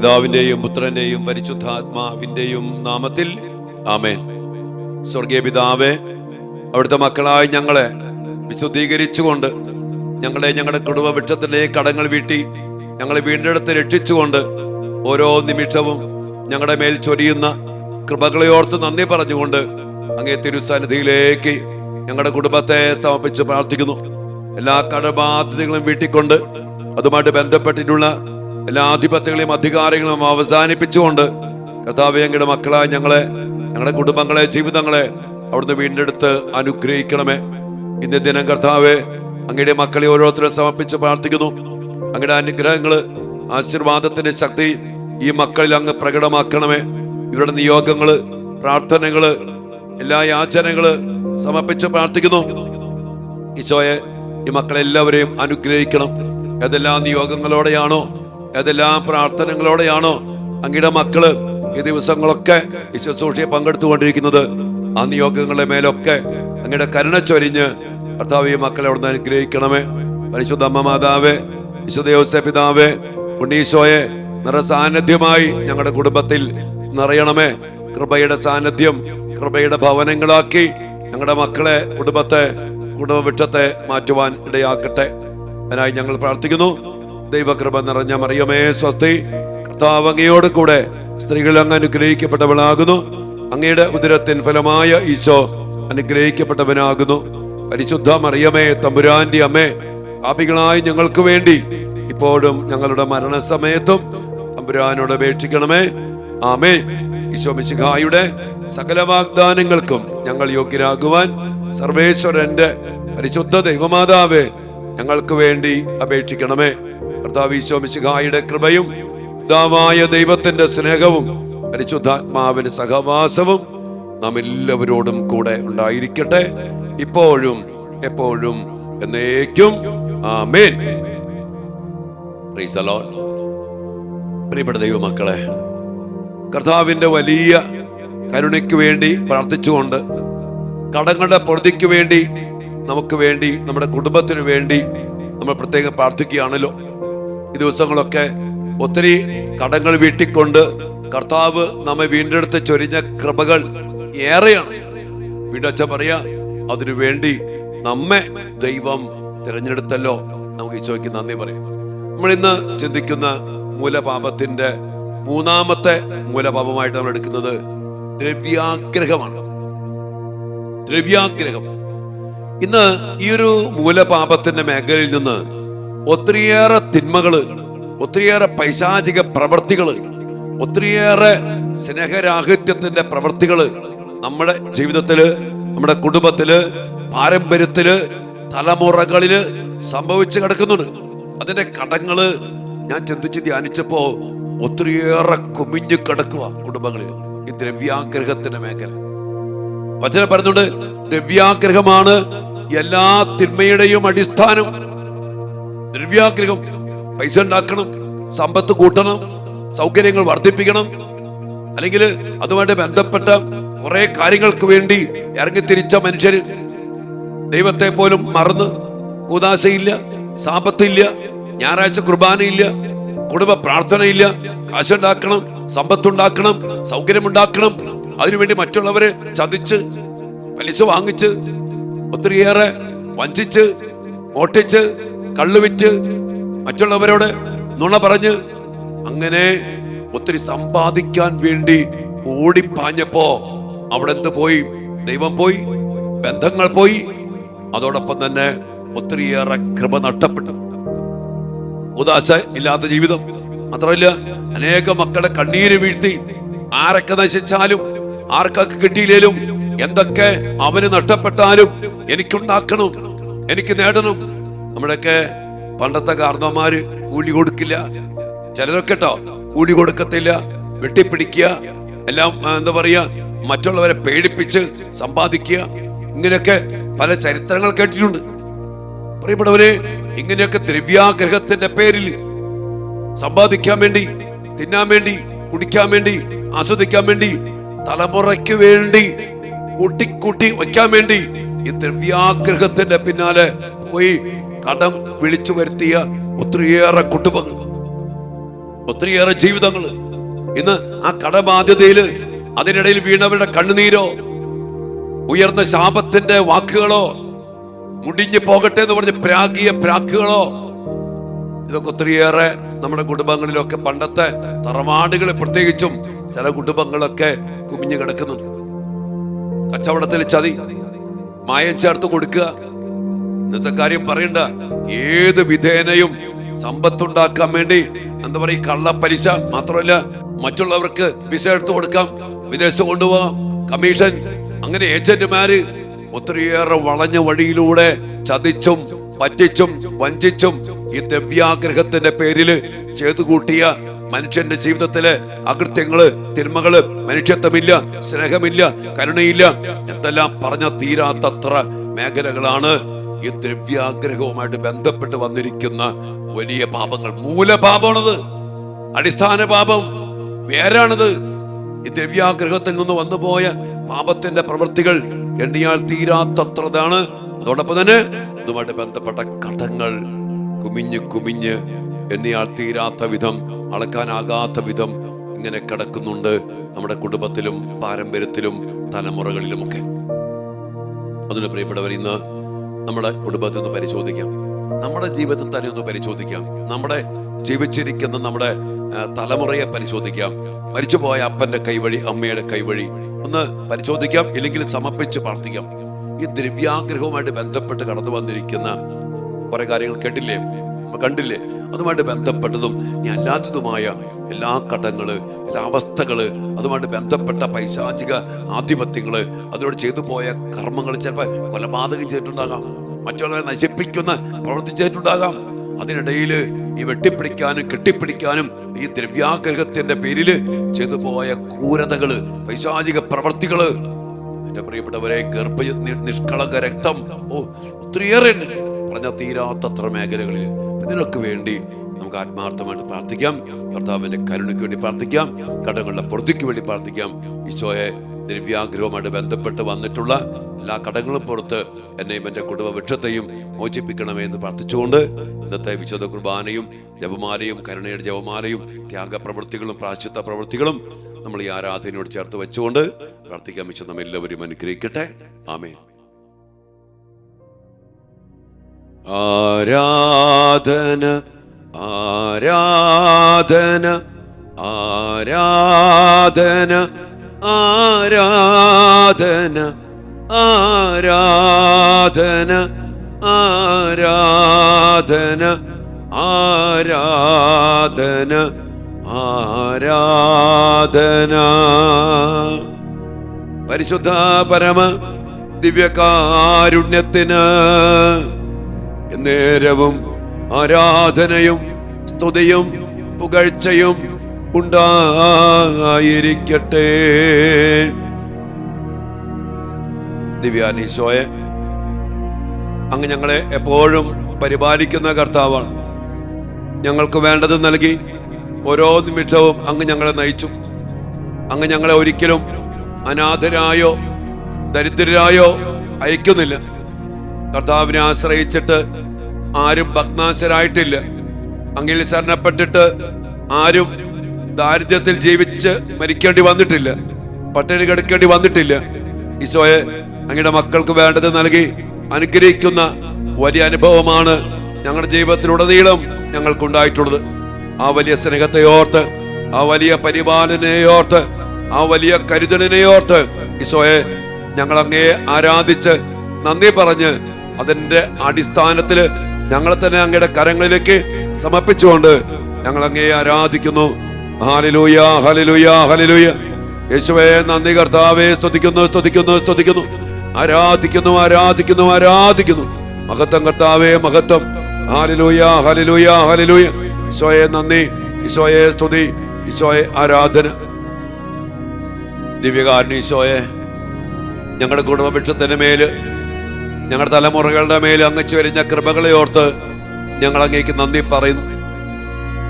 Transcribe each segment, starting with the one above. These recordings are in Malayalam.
പിതാവിന്റെയും പുത്രന്റെയും പരിശുദ്ധാത്മാവിന്റെയും നാമത്തിൽ ആമേൻ. സ്വർഗീയ പിതാവേ, അവിടുത്തെ മക്കളായി ഞങ്ങളെ വിശുദ്ധീകരിച്ചുകൊണ്ട് ഞങ്ങളുടെ കുടുംബ വൃക്ഷത്തിന്റെ കടങ്ങൾ വീട്ടി ഞങ്ങളെ വീണ്ടെടുത്ത് രക്ഷിച്ചുകൊണ്ട് ഓരോ നിമിഷവും ഞങ്ങളുടെ മേൽ ചൊരിയുന്ന കൃപകളെ ഓർത്ത് നന്ദി പറഞ്ഞുകൊണ്ട് അങ്ങേ തിരുസന്നിധിയിലേക്ക് ഞങ്ങളുടെ കുടുംബത്തെ സമർപ്പിച്ച് പ്രാർത്ഥിക്കുന്നു. എല്ലാ കടബാധ്യതകളും വീട്ടിക്കൊണ്ട് അതുമായിട്ട് ബന്ധപ്പെട്ടിട്ടുള്ള എല്ലാ ആധിപത്യങ്ങളെയും അധികാരങ്ങളും അവസാനിപ്പിച്ചുകൊണ്ട് കർത്താവേ, അങ്ങയുടെ മക്കളായ ഞങ്ങളുടെ കുടുംബങ്ങളെ, ജീവിതങ്ങളെ അവിടുന്ന് വീണ്ടെടുത്ത് അനുഗ്രഹിക്കണമേ. ഇന്നത്തെ ദിനം കർത്താവേ, അങ്ങയുടെ മക്കളെ ഓരോരുത്തരും സമർപ്പിച്ച് പ്രാർത്ഥിക്കുന്നു. അങ്ങയുടെ അനുഗ്രഹങ്ങള്, ആശീർവാദത്തിന്റെ ശക്തി ഈ മക്കളിൽ അങ്ങ് പ്രകടമാക്കണമേ. ഇവരുടെ നിയോഗങ്ങള്, പ്രാർത്ഥനകള്, എല്ലാ യാചനകള് സമർപ്പിച്ച് പ്രാർത്ഥിക്കുന്നു. ഈശോയെ, ഈ മക്കളെല്ലാവരെയും അനുഗ്രഹിക്കണം. ഏതെല്ലാം നിയോഗങ്ങളോടെയാണോ, ഏതെല്ലാം പ്രാർത്ഥനകളോടെയാണോ അങ്ങയുടെ മക്കള് ഈ ദിവസങ്ങളൊക്കെ ഈ ശുശ്രൂഷയെ പങ്കെടുത്തുകൊണ്ടിരിക്കുന്നത്, ആ നിയോഗങ്ങളുടെ മേലൊക്കെ അങ്ങയുടെ കരുണ ചൊരിഞ്ഞ് കർത്താവ് ഈ മക്കളെ അവിടുന്ന് അനുഗ്രഹിക്കണമേ. പരിശുദ്ധ അമ്മ മാതാവേ, വിശുദ്ധ യോസേപ്പ് പിതാവേ, ഉണ്ണീശോയെ നിറസാന്നിധ്യമായി ഞങ്ങളുടെ കുടുംബത്തിൽ നിറയണമേ. കൃപയുടെ സാന്നിധ്യം, കൃപയുടെ ഭവനങ്ങളാക്കി ഞങ്ങളുടെ മക്കളെ, കുടുംബവൃക്ഷത്തെ മാറ്റുവാൻ ഇടയാക്കട്ടെ. അതിനായി ഞങ്ങൾ പ്രാർത്ഥിക്കുന്നു. ദൈവകൃപ നിറഞ്ഞ മറിയമേ സ്വസ്തി, കർത്താവ് അങ്ങയോട് കൂടെ സ്ത്രീകൾ അങ്ങ് അനുഗ്രഹിക്കപ്പെട്ടവളാകുന്നു. അങ്ങയുടെ ഉദരത്തിൻ ഫലമായ ഈശോ അനുഗ്രഹിക്കപ്പെട്ടവനാകുന്നു. പരിശുദ്ധ മറിയമേ, തമ്പുരാന്റെ അമ്മേ, പാപികളായ ഞങ്ങൾക്ക് വേണ്ടി ഇപ്പോഴും ഞങ്ങളുടെ മരണസമയത്തും തമ്പുരാനോട് അപേക്ഷിക്കണമേ. ആമേൻ. ഈശോ മിശിഹായുടെ സകല വാഗ്ദാനങ്ങൾക്കും ഞങ്ങൾ യോഗ്യരാകുവാൻ സർവേശ്വരന്റെ പരിശുദ്ധ ദൈവമാതാവേ, ഞങ്ങൾക്ക് വേണ്ടി അപേക്ഷിക്കണമേ. കർത്താവ് ഈശോ മിശിഹായുടെ കൃപയും പിതാവായ ദൈവത്തിന്റെ സ്നേഹവും പരിശുദ്ധാത്മാവിന്റെ സഹവാസവും നാം എല്ലാവരോടും കൂടെ ഉണ്ടായിരിക്കട്ടെ, ഇപ്പോഴും എപ്പോഴും എന്നേക്കും. ആമേൻ. Praise the lord. പ്രിയപ്പെട്ട ദൈവമക്കളെ, കർത്താവിന്റെ വലിയ കരുണയ്ക്ക് വേണ്ടി പ്രാർത്ഥിച്ചുകൊണ്ട്, കടങ്ങളുടെ പൊറുതിക്ക് വേണ്ടി, നമുക്ക് വേണ്ടി, നമ്മുടെ കുടുംബത്തിന് വേണ്ടി നമ്മൾ പ്രത്യേകം പ്രാർത്ഥിക്കുകയാണല്ലോ. ഈ ദിവസങ്ങളൊക്കെ ഒത്തിരി കടങ്ങൾ വീട്ടിക്കൊണ്ട് കർത്താവ് നമ്മെ വീണ്ടെടുത്ത് ചൊരിഞ്ഞ കൃപകൾ ഏറെയാണ്. വീണ്ടച്ഛൻ പറയാ, അതിനു വേണ്ടി നമ്മെ ദൈവം തിരഞ്ഞെടുത്തല്ലോ. നമുക്ക് ഈശോയ്ക്ക് നന്ദി പറയാം. നമ്മൾ ഇന്ന് ചിന്തിക്കുന്ന മൂലപാപത്തിന്റെ മൂന്നാമത്തെ മൂലപാപമായിട്ട് നമ്മൾ എടുക്കുന്നത് ദ്രവ്യാഗ്രഹമാണ്. ദ്രവ്യാഗ്രഹം. ഇന്ന് ഈ ഒരു മൂലപാപത്തിന്റെ മേഖലയിൽ നിന്ന് ഒത്തിരിയേറെ തിന്മകള്, ഒത്തിരിയേറെ പൈശാചിക പ്രവർത്തികള്, ഒത്തിരിയേറെ സ്നേഹരാഹിത്യത്തിന്റെ പ്രവർത്തികള് നമ്മുടെ ജീവിതത്തില്, നമ്മുടെ കുടുംബത്തില്, പാരമ്പര്യത്തില്, തലമുറകളില് സംഭവിച്ചു കിടക്കുന്നുണ്ട്. അതിന്റെ കടങ്ങള് ഞാൻ ചിന്തിച്ച് ധ്യാനിച്ചപ്പോ ഒത്തിരിയേറെ കുമിഞ്ഞു കിടക്കുക കുടുംബങ്ങളിൽ. ഈ ദ്രവ്യാഗ്രഹത്തിന്റെ മേഖല വചനം പറയുന്നുണ്ട്, ദ്രവ്യാഗ്രഹമാണ് എല്ലാ തിന്മയുടെയും അടിസ്ഥാനം. ദ്രവ്യാഗ്രഹം. പൈസ ഉണ്ടാക്കണം, സമ്പത്ത് കൂട്ടണം, സൗകര്യങ്ങൾ വർദ്ധിപ്പിക്കണം, അല്ലെങ്കിൽ അതുമായിട്ട് ബന്ധപ്പെട്ട കുറെ കാര്യങ്ങൾക്ക് വേണ്ടി ഇറങ്ങിത്തിരിച്ച മനുഷ്യര് ദൈവത്തെ പോലും മറന്ന്, കൂദാശയില്ല, സാമ്പത്തില്ല, ഞായറാഴ്ച കുർബാനയില്ല, കുടുംബ പ്രാർത്ഥനയില്ല, കാശുണ്ടാക്കണം, സമ്പത്തുണ്ടാക്കണം, സൗകര്യമുണ്ടാക്കണം, അതിനുവേണ്ടി മറ്റുള്ളവരെ ചതിച്ച്, പലിശ വാങ്ങിച്ച്, ഒത്തിരിയേറെ വഞ്ചിച്ച്, മോട്ടിച്ച്, കള്ളുവിറ്റ്, മറ്റുള്ളവരോട് നുണ പറഞ്ഞ്, അങ്ങനെ ഒത്തിരി സമ്പാദിക്കാൻ വേണ്ടി ഓടിപ്പാഞ്ഞപ്പോ അവിടെ എന്ത് പോയി? ദൈവം പോയി, ബന്ധങ്ങൾ പോയി, അതോടൊപ്പം തന്നെ ഒത്തിരിയേറെ കൃപ നഷ്ടപ്പെട്ടു. ഉദാശ ഇല്ലാത്ത ജീവിതം മാത്രമല്ല, അനേക മക്കളെ കണ്ണീര് വീഴ്ത്തി. ആരൊക്കെ നശിച്ചാലും, ആർക്കൊക്കെ കിട്ടിയില്ലേലും, എന്തൊക്കെ അവന് നഷ്ടപ്പെട്ടാലും എനിക്കുണ്ടാക്കണം, എനിക്ക് നേടണം. നമ്മുടെയൊക്കെ പണ്ടത്തെ കാരണവന്മാര് കൂലി കൊടുക്കില്ല, ചിലരൊക്കെ കൂലി കൊടുക്കത്തില്ല, വെട്ടിപ്പിടിക്കുക, എല്ലാം എന്താ പറയാ, മറ്റുള്ളവരെ പേടിപ്പിച്ച് സമ്പാദിക്കുക. ഇങ്ങനെയൊക്കെ പല ചരിത്രങ്ങൾ കേട്ടിട്ടുണ്ട്. പ്രിയപ്പെട്ടവരെ, ഇങ്ങനെയൊക്കെ ദ്രവ്യാഗ്രഹത്തിന്റെ പേരിൽ സമ്പാദിക്കാൻ വേണ്ടി, തിന്നാൻ വേണ്ടി, കുടിക്കാൻ വേണ്ടി, ആസ്വദിക്കാൻ വേണ്ടി, തലമുറയ്ക്ക് വേണ്ടി കൂട്ടി വയ്ക്കാൻ വേണ്ടി ഈ ദ്രവ്യാഗ്രഹത്തിന്റെ പിന്നാലെ പോയി കടം വിളിച്ചു വരുത്തിയ ഒത്തിരിയേറെ കുടുംബങ്ങൾ. ഒത്തിരിയേറെ ജീവിതങ്ങൾ ഇന്ന് ആ കടബാധ്യതയില്, അതിനിടയിൽ വീണവരുടെ കണ്ണുനീരോ, ഉയർന്ന ശാപത്തിന്റെ വാക്കുകളോ, മുടിഞ്ഞു പോകട്ടെ എന്ന് പറഞ്ഞ് പ്രാക്കുകളോ, ഇതൊക്കെ ഒത്തിരിയേറെ നമ്മുടെ കുടുംബങ്ങളിലൊക്കെ, പണ്ടത്തെ തറവാടുകളിൽ പ്രത്യേകിച്ചും ചില കുടുംബങ്ങളൊക്കെ കുമിഞ്ഞു കിടക്കുന്നുണ്ട്. കച്ചവടത്തിൽ ചതി, മായം ചേർത്ത് കൊടുക്കുക. ഇന്നത്തെ കാര്യം പറയണ്ട, ഏത് വിധേനയും സമ്പത്തുണ്ടാക്കാൻ വേണ്ടി എന്താ പറയുക, കള്ളപ്പലിശ മാത്രമല്ല, മറ്റുള്ളവർക്ക് വിസ എടുത്തു കൊടുക്കാം, വിദേശത്ത് കൊണ്ടുപോകാം, കമ്മീഷൻ, അങ്ങനെ ഏജന്റുമാര് ഒത്തിരിയേറെ വളഞ്ഞ വഴിയിലൂടെ ചതിച്ചും പറ്റിച്ചും വഞ്ചിച്ചും ഈ ദ്രവ്യാഗ്രഹത്തിന്റെ പേരില് ചെയ്തു കൂട്ടിയ മനുഷ്യന്റെ ജീവിതത്തിലെ അകൃത്യങ്ങള്, തിന്മകള്, മനുഷ്യത്വമില്ല, സ്നേഹമില്ല, കരുണയില്ല, എന്തെല്ലാം പറഞ്ഞ തീരാത്തത്ര മേഖലകളാണ് ഈ ദ്രവ്യാഗ്രഹവുമായിട്ട് ബന്ധപ്പെട്ട് വന്നിരിക്കുന്ന വലിയ പാപങ്ങൾ. മൂലപാപമാണത്, അടിസ്ഥാന പാപം വേരാണിത്. ഈ ദ്രവ്യാഗ്രഹത്തിൽ നിന്ന് വന്നുപോയ പാപത്തിന്റെ പ്രവൃത്തികൾ എണ്ണിയാൽ തീരാത്തത്രതാണ്. അതോടൊപ്പം തന്നെ ഇതുമായിട്ട് ബന്ധപ്പെട്ട കടങ്ങൾ കുമിഞ്ഞ് എണ്ണിയാൽ തീരാത്ത വിധം, അളക്കാനാകാത്ത വിധം ഇങ്ങനെ കിടക്കുന്നുണ്ട് നമ്മുടെ കുടുംബത്തിലും പാരമ്പര്യത്തിലും തലമുറകളിലുമൊക്കെ. അതിന് പ്രിയപ്പെട്ടവർ, ഇന്ന് നമ്മുടെ കുടുംബത്തിൽ നിന്ന് പരിശോധിക്കാം, നമ്മുടെ ജീവിതത്തിൽ തന്നെ ഒന്ന് പരിശോധിക്കാം, നമ്മുടെ ജീവിച്ചിരിക്കുന്ന നമ്മുടെ തലമുറയെ പരിശോധിക്കാം, മരിച്ചുപോയ അപ്പന്റെ കൈവഴി, അമ്മയുടെ കൈവഴി ഒന്ന് പരിശോധിക്കാം, ഇല്ലെങ്കിൽ സമർപ്പിച്ച് പ്രാർത്ഥിക്കാം. ഈ ദ്രവ്യാഗ്രഹവുമായിട്ട് ബന്ധപ്പെട്ട് കടന്നു വന്നിരിക്കുന്ന കുറെ കാര്യങ്ങൾ കേട്ടില്ലേ, കണ്ടില്ലേ? അതുമായിട്ട് ബന്ധപ്പെട്ടതും ഇനി അല്ലാത്തതുമായ എല്ലാ കടങ്ങള്, എല്ലാ അവസ്ഥകള്, അതുമായിട്ട് ബന്ധപ്പെട്ട പൈശാചിക ആധിപത്യങ്ങള്, അതിനോട് ചെയ്തു പോയ കർമ്മങ്ങൾ, ചിലപ്പോൾ കൊലപാതകം ചെയ്തിട്ടുണ്ടാകാം, മറ്റുള്ളവരെ നശിപ്പിക്കുന്ന പ്രവൃത്തി ചെയ്തിട്ടുണ്ടാകാം. അതിനിടയിൽ ഈ വെട്ടിപ്പിടിക്കാനും കെട്ടിപ്പിടിക്കാനും ഈ ദ്രവ്യാഗ്രഹത്തിന്റെ പേരില് ചെയ്തു പോയ ക്രൂരതകള്, പൈശാചിക പ്രവൃത്തികള്, എന്റെ പ്രിയപ്പെട്ടവരെ, നിഷ്കളങ്ക രക്തം, ഒത്തിരിയേറെ പറഞ്ഞ തീരാത്തത്ര മേഖലകളിൽ. ഇതിനൊക്കെ വേണ്ടി നമുക്ക് ആത്മാർത്ഥമായിട്ട് പ്രാർത്ഥിക്കാം. കർത്താവിന്റെ കരുണയ്ക്ക് വേണ്ടി പ്രാർത്ഥിക്കാം, കടങ്ങളുടെ പൊറുതിക്ക് വേണ്ടി പ്രാർത്ഥിക്കാം. ഈശോയെ, ദ്രവ്യാഗ്രഹവുമായിട്ട് ബന്ധപ്പെട്ട് വന്നിട്ടുള്ള എല്ലാ കടങ്ങളും പുറത്ത് എന്നെയും എൻ്റെ കുടുംബ വൃക്ഷത്തെയും മോചിപ്പിക്കണമേ എന്ന് പ്രാർത്ഥിച്ചുകൊണ്ട് ഇന്നത്തെ വിശുദ്ധ കുർബാനയും ജപമാലയും കരുണയുടെ ജപമാലയും ത്യാഗപ്രവൃത്തികളും പ്രായശ്ചിത്ത പ്രവൃത്തികളും നമ്മൾ ഈ ആരാധനയോട് ചേർത്ത് വെച്ചുകൊണ്ട് പ്രാർത്ഥിക്കാൻ വെച്ച് നമ്മ എല്ലാവരും അനുഗ്രഹിക്കട്ടെ. ആമേൻ. ആരാധന ആരാധന ആരാധന ആരാധന ആരാധന ആരാധന ആരാധന ആരാധന. പരിശുദ്ധ പരമ ദിവ്യകാരുണ്യത്തിന് നേരവും ആരാധനയും സ്തുതിയും പുകഴ്ചയും ഉണ്ടായിരിക്കട്ടെ. ദിവ്യാനീശോയെ, അങ്ങ് ഞങ്ങളെ എപ്പോഴും പരിപാലിക്കുന്ന കർത്താവാണ്. ഞങ്ങൾക്ക് വേണ്ടത് നൽകി ഓരോ നിമിഷവും അങ്ങ് ഞങ്ങളെ നയിച്ചു. അങ്ങ് ഞങ്ങളെ ഒരിക്കലും അനാഥരായോ ദരിദ്രരായോ അയക്കുന്നില്ല. കർത്താവിനെ ആശ്രയിച്ചിട്ട് ആരും ഭഗ്നാശരായിട്ടില്ല. അങ്ങിൽ ശരണപ്പെട്ടിട്ട് ആരും ദാരിദ്ര്യത്തിൽ ജീവിച്ച് മരിക്കേണ്ടി വന്നിട്ടില്ല, പട്ടിണി കിടക്കേണ്ടി വന്നിട്ടില്ല. ഈശോയെ, അങ്ങയുടെ മക്കൾക്ക് വേണ്ടത് നൽകി അനുഗ്രഹിക്കുന്ന വലിയ അനുഭവമാണ് ഞങ്ങളുടെ ജീവിതത്തിലുടനീളം ഞങ്ങൾക്കുണ്ടായിട്ടുള്ളത്. ആ വലിയ സ്നേഹത്തെ ഓർത്ത്, ആ വലിയ പരിപാലനയെ ഓർത്ത്, ആ വലിയ കരുതലിനെ ഓർത്ത് ഈശോയെ, ഞങ്ങൾ അങ്ങയെ ആരാധിച്ച് നന്ദി പറഞ്ഞ് അതിന്റെ അടിസ്ഥാനത്തില് ഞങ്ങളെ തന്നെ അങ്ങയുടെ കരങ്ങളിലേക്ക് സമർപ്പിച്ചുകൊണ്ട് ഞങ്ങൾ അങ്ങയെ ആരാധിക്കുന്നു. Hallelujah, hallelujah, hallelujah. യേശുവേ, നന്ദി. കർത്താവേ, സ്തുതിക്കുന്നു, സ്തുതിക്കുന്നു, സ്തുതിക്കുന്നു, ആരാധിക്കുന്നു, ആരാധിക്കുന്നു, ആരാധിക്കുന്നു. മഹത്വം കർത്താവേ, മഹത്വം. Hallelujah, hallelujah, hallelujah. ഈശോയെ നന്ദി, ഈശോയെ സ്തുതി, ഈശോയെ ആരാധന. ദിവ്യകാരുണ്യ ഈശോയെ, ഞങ്ങളുടെ കുടുംബവൃക്ഷത്തിന്റെ മേല്, ഞങ്ങളുടെ തലമുറകളുടെ മേൽ അങ്ങ് ചൊരിഞ്ഞ കൃപകളെ ഓർത്ത് ഞങ്ങൾ അങ്ങേക്ക് നന്ദി പറയുന്നു.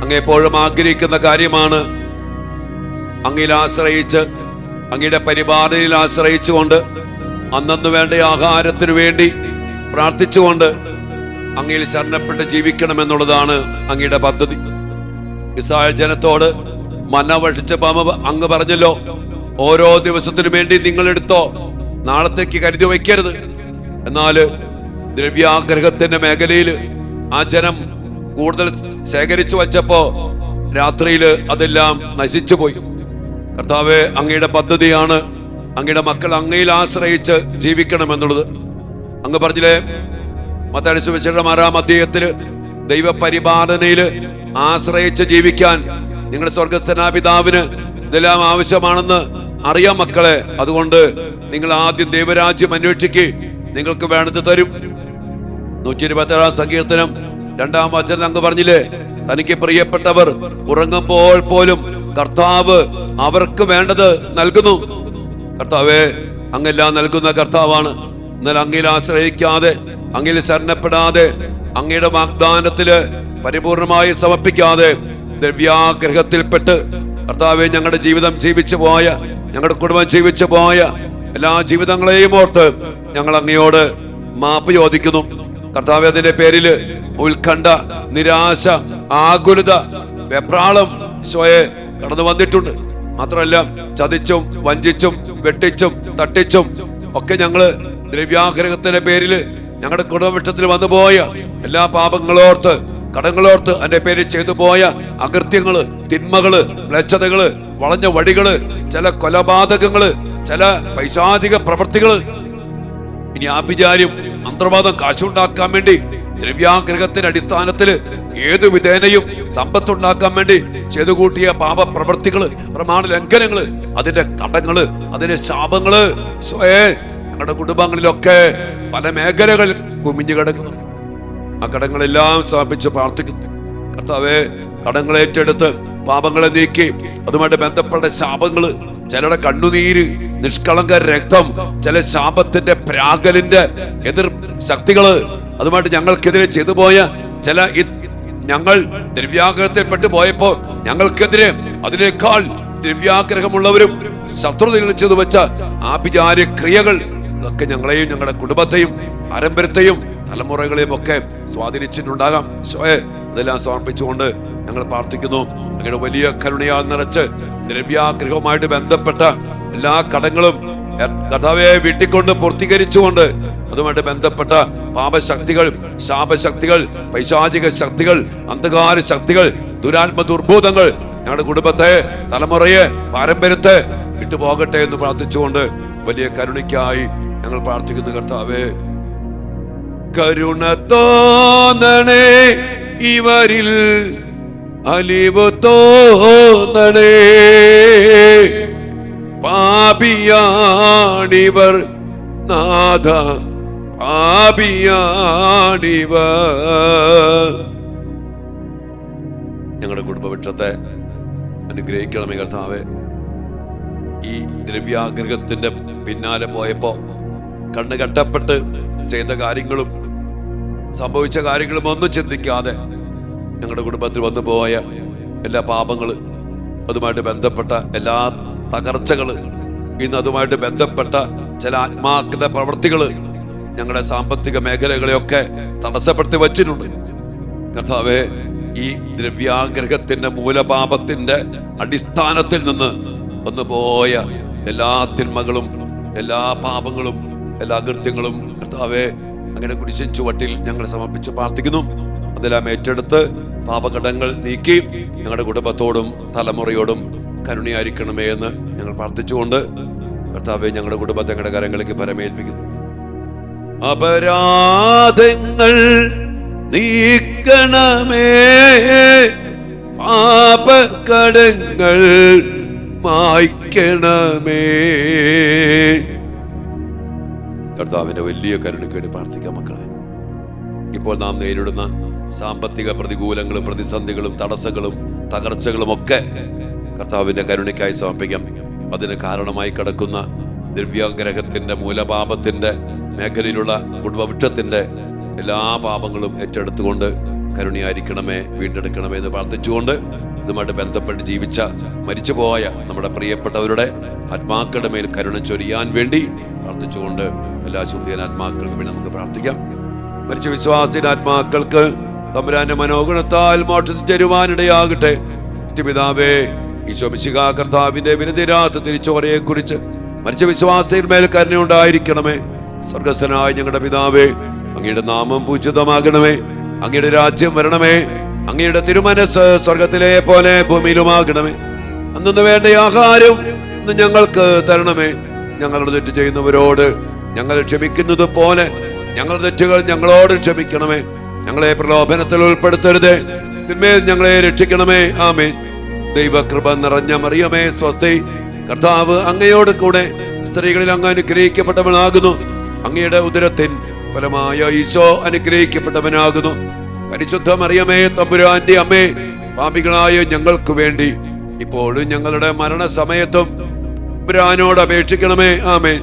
അങ്ങ് എപ്പോഴും ആഗ്രഹിക്കുന്ന കാര്യമാണ് അങ്ങയിൽ ആശ്രയിച്ച്, അങ്ങയുടെ പരിപാലനയിൽ ആശ്രയിച്ചുകൊണ്ട്, അന്നു വേണ്ട ആഹാരത്തിനു വേണ്ടി പ്രാർത്ഥിച്ചുകൊണ്ട് അങ്ങയിൽ ശരണപ്പെട്ട് ജീവിക്കണമെന്നുള്ളതാണ് അങ്ങയുടെ പദ്ധതി. ഇസ്രായേൽ ജനത്തോട് മന്ന ഭക്ഷിച്ചപ്പോൾ അങ്ങ് പറഞ്ഞല്ലോ, ഓരോ ദിവസത്തിനു വേണ്ടി നിങ്ങൾ എടുത്തോ, നാളത്തേക്ക് കരുതി വയ്ക്കരുത്. എന്നാല് ദ്രവ്യാഗ്രഹത്തിന്റെ മേഖലയിൽ ആ ജനം കൂടുതൽ ശേഖരിച്ചു വച്ചപ്പോ രാത്രിയിൽ അതെല്ലാം നശിച്ചു പോയി. കർത്താവേ, അങ്ങയുടെ പദ്ധതിയാണ് അങ്ങയുടെ മക്കൾ അങ്ങയിൽ ആശ്രയിച്ച് ജീവിക്കണമെന്നുള്ളത്. അങ്ങ് പറഞ്ഞില്ലേ മത്തായി സുവിശേഷം 6-ാം അധ്യായത്തില്, ദൈവപരിപാലനയില് ആശ്രയിച്ച് ജീവിക്കാൻ നിങ്ങളുടെ സ്വർഗസ്ഥനായ പിതാവിന് ഇതെല്ലാം ആവശ്യമാണെന്ന് അറിയാം മക്കളെ. അതുകൊണ്ട് നിങ്ങൾ ആദ്യം ദൈവരാജ്യം അന്വേഷിക്ക്, നിങ്ങൾക്ക് വേണ്ടത് തരും. 127-ാം സങ്കീർത്തനം 2-ാം വചനം അങ്ങ് പറഞ്ഞില്ലേ, തനിക്ക് പ്രിയപ്പെട്ടവർ ഉറങ്ങുമ്പോൾ പോലും കർത്താവ് അവർക്ക് വേണ്ടത് നൽകുന്നു. കർത്താവേ, അങ്ങെല്ലാം നൽകുന്ന കർത്താവാണ്. എന്നാൽ അങ്ങിൽ ആശ്രയിക്കാതെ, അങ്ങിൽ ശരണപ്പെടാതെ, അങ്ങയുടെ വാഗ്ദാനത്തില് പരിപൂർണമായി സമർപ്പിക്കാതെ ദ്രവ്യാഗ്രഹത്തിൽപ്പെട്ട് കർത്താവെ, ഞങ്ങളുടെ ജീവിതം ജീവിച്ചു പോയ, ഞങ്ങളുടെ കുടുംബം ജീവിച്ചു പോയ എല്ലാ ജീവിതങ്ങളെയും ഓർത്ത് ഞങ്ങൾ അങ്ങയോട് മാപ്പ് ചോദിക്കുന്നു. കർത്താവെ, അതിന്റെ പേരില് ഉത്കണ്ഠ, നിരാശ, ആകുലത, വെപ്രാളം ഈശോയെ കടന്നു വന്നിട്ടുണ്ട്. മാത്രമല്ല, ചതിച്ചും വഞ്ചിച്ചും വെട്ടിച്ചും തട്ടിച്ചും ഒക്കെ ഞങ്ങള് ദ്രവ്യാഗ്രഹത്തിന്റെ പേരില് ഞങ്ങളുടെ കുടുംബവൃക്ഷത്തിൽ വന്നുപോയ എല്ലാ പാപങ്ങളോർത്ത്, കടങ്ങളോർത്ത്, അതിന്റെ പേരിൽ ചെയ്തു പോയ അകൃത്യങ്ങള്, തിന്മകള്, മ്ലേച്ഛതകള്, വളഞ്ഞ വഴികള്, ചില കൊലപാതകങ്ങള്, ചില പൈശാചിക പ്രവൃത്തികള്, ഇനി ആഭിചാര്യം, മന്ത്രവാദം, കാശുണ്ടാക്കാൻ വേണ്ടി ദ്രവ്യാഗ്രഹത്തിന്റെ അടിസ്ഥാനത്തില് ഏതു വിധേനയും സമ്പത്തുണ്ടാക്കാൻ വേണ്ടി ചെയ്തു കൂട്ടിയ പാപ പ്രവൃത്തികള്, പ്രമാണ ലംഘനങ്ങള്, അതിന്റെ കടങ്ങള്, അതിന്റെ ശാപങ്ങള് ഞങ്ങളുടെ കുടുംബങ്ങളിലൊക്കെ പല മേഖലകൾ കുമിഞ്ഞു കിടക്കുന്നു. ആ കടങ്ങളെല്ലാം സമർപ്പിച്ച് പ്രാർത്ഥിക്കുന്നു. കർത്താവേ, കടങ്ങൾ ഏറ്റെടുത്ത് പാപങ്ങളെ നീക്കി അതുമായിട്ട് ബന്ധപ്പെട്ട ശാപങ്ങള്, ചിലരുടെ കണ്ണുനീര്, നിഷ്കളങ്ക രക്തം, ചില ശാപത്തിന്റെ പ്രാഗലിന്റെ എതിർ ശക്തികള്, അതുമായിട്ട് ഞങ്ങൾക്കെതിരെ ചെയ്തു പോയ ചില ഞങ്ങൾ ദ്രവ്യാഗ്രഹത്തിൽപ്പെട്ടു പോയപ്പോ ഞങ്ങൾക്കെതിരെ അതിനേക്കാൾ ദ്രവ്യാഗ്രഹമുള്ളവരും ശത്രുതയിൽ ചെയ്തു വെച്ച ആഭിചാര ക്രിയകൾ, ഇതൊക്കെ ഞങ്ങളെയും ഞങ്ങളുടെ കുടുംബത്തെയും പാരമ്പര്യത്തെയും തലമുറകളെയും ഒക്കെ സ്വാധീനിച്ചിട്ടുണ്ടാകാം. അതെല്ലാം സമർപ്പിച്ചുകൊണ്ട് ഞങ്ങൾ പ്രാർത്ഥിക്കുന്നു. അങ്ങയുടെ വലിയ കരുണയാൽ നിറച്ച് ദ്രവ്യാഗ്രഹവുമായിട്ട് ബന്ധപ്പെട്ട എല്ലാ കടങ്ങളും കർത്താവെ വീട്ടിക്കൊണ്ട് പൂർത്തീകരിച്ചുകൊണ്ട് അതുമായിട്ട് ബന്ധപ്പെട്ട പാപശക്തികൾ, ശാപശക്തികൾ, പൈശാചിക ശക്തികൾ, അന്ധകാര ശക്തികൾ, ദുരാത്മ ദുർഭൂതങ്ങൾ ഞങ്ങളുടെ കുടുംബത്തെ, തലമുറയെ, പാരമ്പര്യത്തെ വിട്ടുപോകട്ടെ എന്ന് പ്രാർത്ഥിച്ചുകൊണ്ട് വലിയ കരുണയ്ക്കായി ഞങ്ങൾ പ്രാർത്ഥിക്കുന്നു. കർത്താവേ, കരുണ തോന്നണേ, ഇവരിൽ അലിവ് തോന്നണേ, പാപിയാണിവർ നാഥ, പാപിയാണിവർ. ഞങ്ങളുടെ കുടുംബവൃക്ഷത്തെ അനുഗ്രഹിക്കണമേ കർത്താവേ. ഈ ദ്രവ്യാഗ്രഹത്തിന്റെ പിന്നാലെ പോയപ്പോ കണ്ണ് കെട്ടപ്പെട്ട് ചെയ്ത കാര്യങ്ങളും സംഭവിച്ച കാര്യങ്ങളും ഒന്നും ചിന്തിക്കാതെ ഞങ്ങളുടെ കുടുംബത്തിൽ വന്നു പോയ എല്ലാ പാപങ്ങള്, അതുമായിട്ട് ബന്ധപ്പെട്ട എല്ലാ തകർച്ചകള്, ഇന്ന് അതുമായിട്ട് ബന്ധപ്പെട്ട ചില ആത്മാക്കളുടെ പ്രവൃത്തികള് ഞങ്ങളുടെ സാമ്പത്തിക മേഖലകളെയൊക്കെ തടസ്സപ്പെടുത്തി വച്ചിട്ടുണ്ട്. കർത്താവേ, ഈ ദ്രവ്യാഗ്രഹത്തിന്റെ മൂലപാപത്തിന്റെ അടിസ്ഥാനത്തിൽ നിന്ന് വന്നു പോയ എല്ലാ തിന്മകളും, എല്ലാ പാപങ്ങളും, എല്ലാ അകൃത്യങ്ങളും കർത്താവേ അങ്ങനെ കുരിശിൻ ചുവട്ടിൽ ഞങ്ങൾ സമർപ്പിച്ച് പ്രാർത്ഥിക്കുന്നു. അതെല്ലാം ഏറ്റെടുത്ത് പാപകടങ്ങൾ നീക്കി ഞങ്ങളുടെ കുടുംബത്തോടും തലമുറയോടും കരുണയായിരിക്കണമേ എന്ന് ഞങ്ങൾ പ്രാർത്ഥിച്ചുകൊണ്ട് കർത്താവെ ഞങ്ങളുടെ കുടുംബത്തെ ഞങ്ങളുടെ കരങ്ങളിലേക്ക് പരമേൽപ്പിക്കുന്നു. അപരാധങ്ങൾ നീക്കണമേ, പാപകടങ്ങൾ മായ്ക്കണമേ. കർത്താവിന്റെ വലിയ കരുണയ്ക്ക് വേണ്ടി പ്രാർത്ഥിക്കാം മക്കളെ. ഇപ്പോൾ നാം നേരിടുന്ന സാമ്പത്തിക പ്രതികൂലങ്ങളും പ്രതിസന്ധികളും തടസ്സങ്ങളും തകർച്ചകളും ഒക്കെ കർത്താവിന്റെ കരുണയ്ക്കായി സമർപ്പിക്കാം. അതിന് കാരണമായി കിടക്കുന്ന ദ്രവ്യാഗ്രഹത്തിന്റെ മൂലപാപത്തിന്റെ മേഖലയിലുള്ള കുടുംബവൃക്ഷത്തിന്റെ എല്ലാ പാപങ്ങളും ഏറ്റെടുത്തുകൊണ്ട് കരുണയായിരിക്കണമേ, വീണ്ടെടുക്കണമേ എന്ന് പ്രാർത്ഥിച്ചുകൊണ്ട് ഇതുമായിട്ട് ബന്ധപ്പെട്ട് ജീവിച്ച മരിച്ചുപോയ നമ്മുടെ പ്രിയപ്പെട്ടവരുടെ ആത്മാക്കളുടെ മേൽ കരുണ ചൊരിയാൻ വേണ്ടി പ്രാർത്ഥിച്ചുകൊണ്ട് എല്ലാ ശുദ്ധിയൻ ആത്മാക്കൾക്ക് വേണ്ടി നമുക്ക് പ്രാർത്ഥിക്കാം. മരിച്ച വിശ്വാസിയുടെ ആത്മാക്കൾക്ക് തമ്പുരാന്റെ മനോഗുണത്താൽ മോക്ഷത്തിൽ ചേരുവാനിടയാകട്ടെ. പിതാവേ, ഈശോ മിശിഹാ കർത്താവിന്റെ വിനതിരാത്ത തിരിച്ചോരയെ കുറിച്ച് മരിച്ച വിശ്വാസത്തിന്മേൽ കരുണയുണ്ടായിരിക്കണമേ. സ്വർഗസ്ഥനായ ഞങ്ങളുടെ പിതാവേ, അങ്ങയുടെ നാമം പൂജിതമാകണമേ. അങ്ങയുടെ രാജ്യം വരണമേ. അങ്ങയുടെ തിരുമനസ് സ്വർഗത്തിലെ പോലെ ഭൂമിയിലുമാകണമേ. അന്നു വേണ്ട ആഹാരം ഇന്ന് ഞങ്ങൾക്ക് തരണമേ. ഞങ്ങളുടെ തെറ്റ് ചെയ്യുന്നവരോട് ഞങ്ങൾ ക്ഷമിക്കുന്നത് പോലെ ഞങ്ങളുടെ തെറ്റുകൾ ഞങ്ങളോട് ക്ഷമിക്കണമേ. ഞങ്ങളെ പ്രലോഭനത്തിൽ ഉൾപ്പെടുത്തരുതേ, തിന്മേൽ ഞങ്ങളെ രക്ഷിക്കണമേ. ആമേൻ. ദൈവകൃപ നിറഞ്ഞ മറിയമേ, സ്വസ്തി. കർത്താവ് അങ്ങയോട് കൂടെ സ്ത്രീകളിൽ അങ്ങ് അനുഗ്രഹിക്കപ്പെട്ടവനാകുന്നു. അങ്ങയുടെ ഉദരത്തിൻ ഫലമായ ഈശോ അനുഗ്രഹിക്കപ്പെട്ടവനാകുന്നു. പരിശുദ്ധ മറിയമേ, തമ്പുരാന്റെ അമ്മേ, പാപികളായ ഞങ്ങൾക്ക് വേണ്ടി ഇപ്പോഴും ഞങ്ങളുടെ മരണസമയത്തും തമ്പുരാനോട് അപേക്ഷിക്കണമേ. ആമേൻ.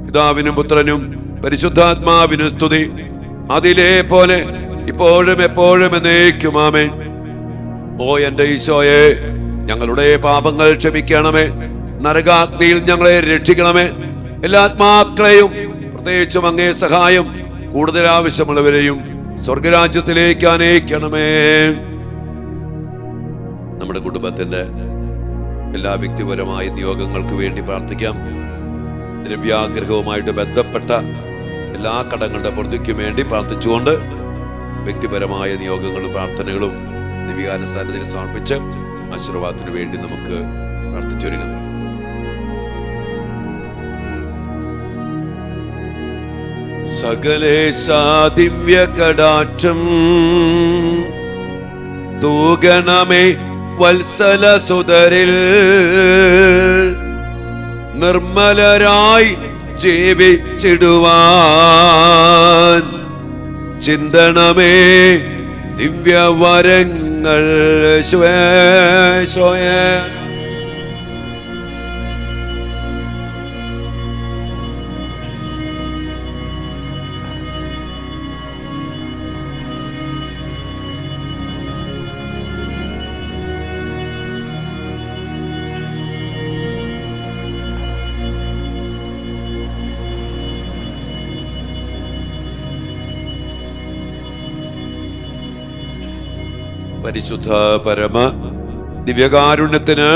പിതാവിനും പുത്രനും പരിശുദ്ധാത്മാവിനും സ്തുതി, അതിലെ പോലെ ഇപ്പോഴും എപ്പോഴും എന്നേക്കും. ആമേൻ. ഓ എന്റെ ഈശോയെ, ഞങ്ങളുടെ പാപങ്ങൾ ക്ഷമിക്കണമേ. നരകാഗ്നിയിൽ ഞങ്ങളെ രക്ഷിക്കണമേ. എല്ലാ ആത്മാക്കളെയും, പ്രത്യേകിച്ചും അങ്ങേ സഹായം കൂടുതൽ ആവശ്യമുള്ളവരെയും സ്വർഗരാജ്യത്തിലേക്ക് അനയിക്കണമേ. നമ്മുടെ കുടുംബത്തിന്റെ എല്ലാ വ്യക്തിപരമായ നിയോഗങ്ങൾക്ക് വേണ്ടി പ്രാർത്ഥിക്കാം. ദ്രവ്യാഗ്രഹവുമായിട്ട് ബന്ധപ്പെട്ട എല്ലാ കടങ്ങളുടെ പൊറുതിക്കും വേണ്ടി പ്രാർത്ഥിച്ചുകൊണ്ട് വ്യക്തിപരമായ നിയോഗങ്ങളും പ്രാർത്ഥനകളും ദിവ്യാനുസാരത്തിൽ സമർപ്പിച്ച് ആശീർവാദത്തിനു വേണ്ടി നമുക്ക് പ്രാർത്ഥിച്ചൊരുങ്ങാം. സകലേശാ ദിവ്യ കടാക്ഷം തൂഗണമേ വത്സല സുതരിൽ, നിർമ്മലരായി ജീവിച്ചിടുവാൻ ചിന്തണമേ ദിവ്യവരങ്ങൾ. ശോയേ പരിശുദ്ധ പരമ ദിവ്യകാരുണ്യത്തിന്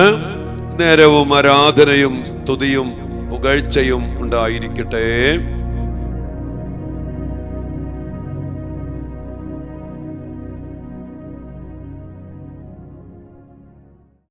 നേരവും ആരാധനയും സ്തുതിയും പുകഴ്ചയും ഉണ്ടായിരിക്കട്ടെ.